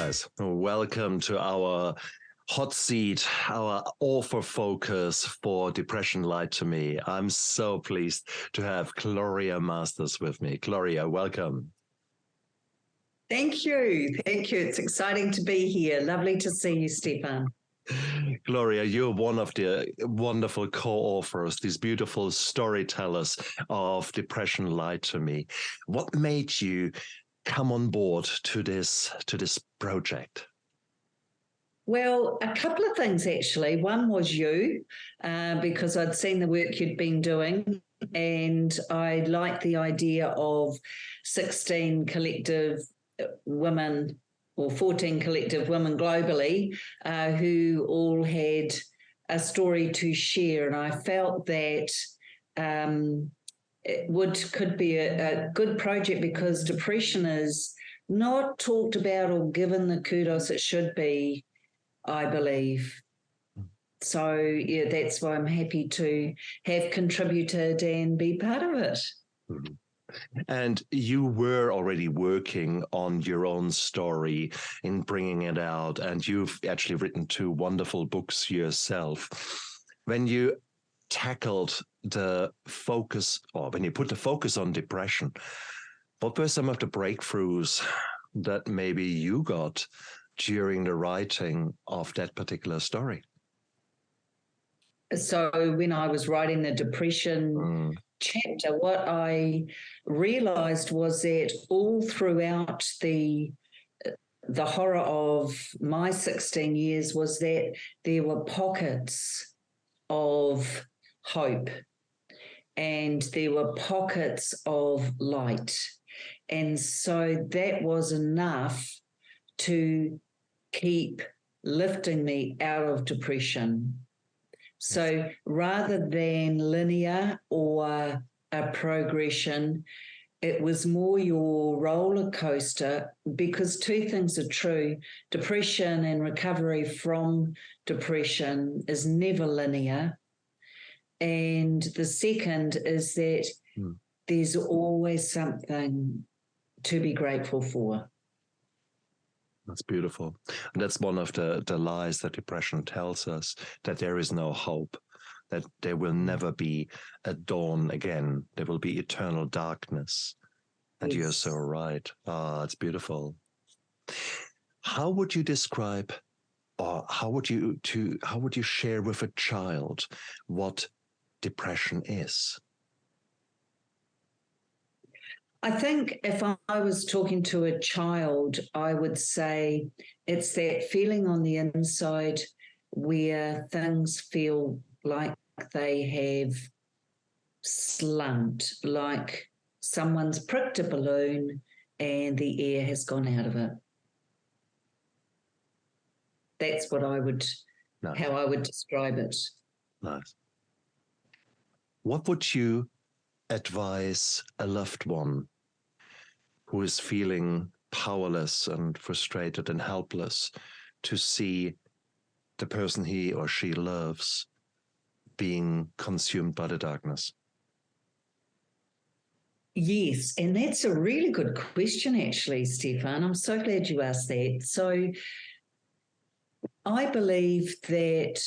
guys. Welcome to our hot seat, our author focus for Depression Lied to Me. I'm so pleased to have Gloria Masters with me. Gloria, welcome. Thank you. Thank you. It's exciting to be here. Lovely to see you, Stephan. Gloria, you're one of the wonderful co-authors, these beautiful storytellers of Depression Lied to Me. What made you come on board to this project? Well, a couple of things, actually. One was you, because I'd seen the work you'd been doing, and I liked the idea of 16 collective women or 14 collective women globally who all had a story to share. And I felt that it could be a good project because depression is not talked about or given the kudos it should be, I believe. So, yeah, that's why I'm happy to have contributed and be part of it. Mm-hmm. And you were already working on your own story in bringing it out, and you've actually written 2 wonderful books yourself. When you tackled the focus, or when you put the focus on depression, what were some of the breakthroughs that maybe you got during the writing of that particular story? So when I was writing the depression chapter, what I realized was that all throughout the horror of my 16 years was that there were pockets of hope and there were pockets of light. And so that was enough to keep lifting me out of depression. So rather than linear or a progression, it was more your roller coaster, because 2 things are true. Depression and recovery from depression is never linear. And the second is that there's always something to be grateful for. That's beautiful. And that's one of the lies that depression tells us, that there is no hope, that there will never be a dawn again. There will be eternal darkness. And You're so right. It's beautiful. How would you describe, or how would you share with a child what depression is? I think if I was talking to a child, I would say it's that feeling on the inside where things feel like they have slumped, like someone's pricked a balloon and the air has gone out of it. That's what how I would describe it. Nice. What would you advise a loved one who is feeling powerless and frustrated and helpless to see the person he or she loves being consumed by the darkness? Yes, and that's a really good question, actually, Stephan. I'm so glad you asked that. So I believe that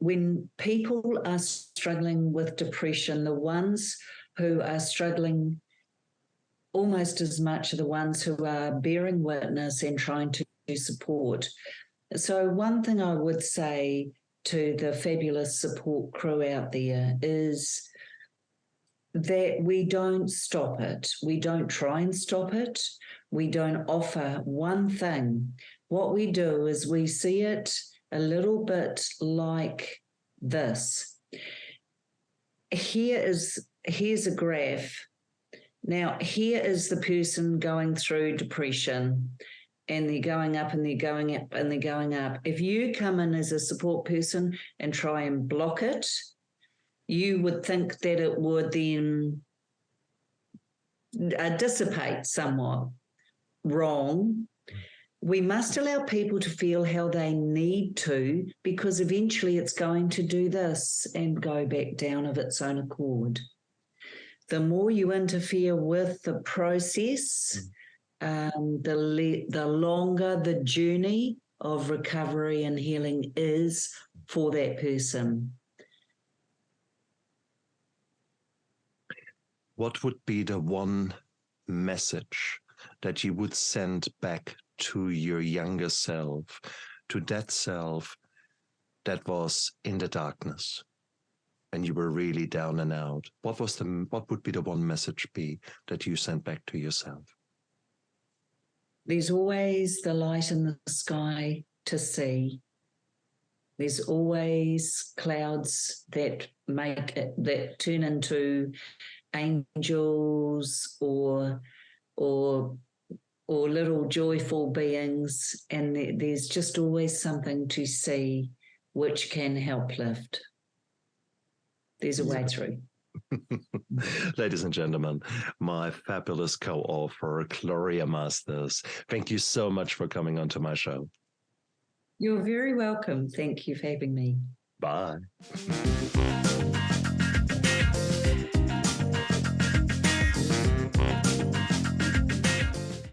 when people are struggling with depression, the ones who are struggling almost as much are the ones who are bearing witness and trying to support. So one thing I would say to the fabulous support crew out there is that we don't stop it. We don't try and stop it. We don't offer one thing. What we do is we see it a little bit like this. Here's a graph. Now, here is the person going through depression, and they're going up and they're going up and they're going up. If you come in as a support person and try and block it, you would think that it would then dissipate somewhat. Wrong. We must allow people to feel how they need to, because eventually it's going to do this and go back down of its own accord. The more you interfere with the process, the longer the journey of recovery and healing is for that person. What would be the one message that you would send back to your younger self, to that self that was in the darkness and you were really down and out? What would be the one message that you sent back to yourself? There's always the light in the sky to see. There's always clouds that turn into angels or little joyful beings, and there's just always something to see which can help lift. There's a way through. Ladies and gentlemen, my fabulous co-author, Gloria Masters. Thank you so much for coming onto my show. You're very welcome. Thank you for having me. Bye.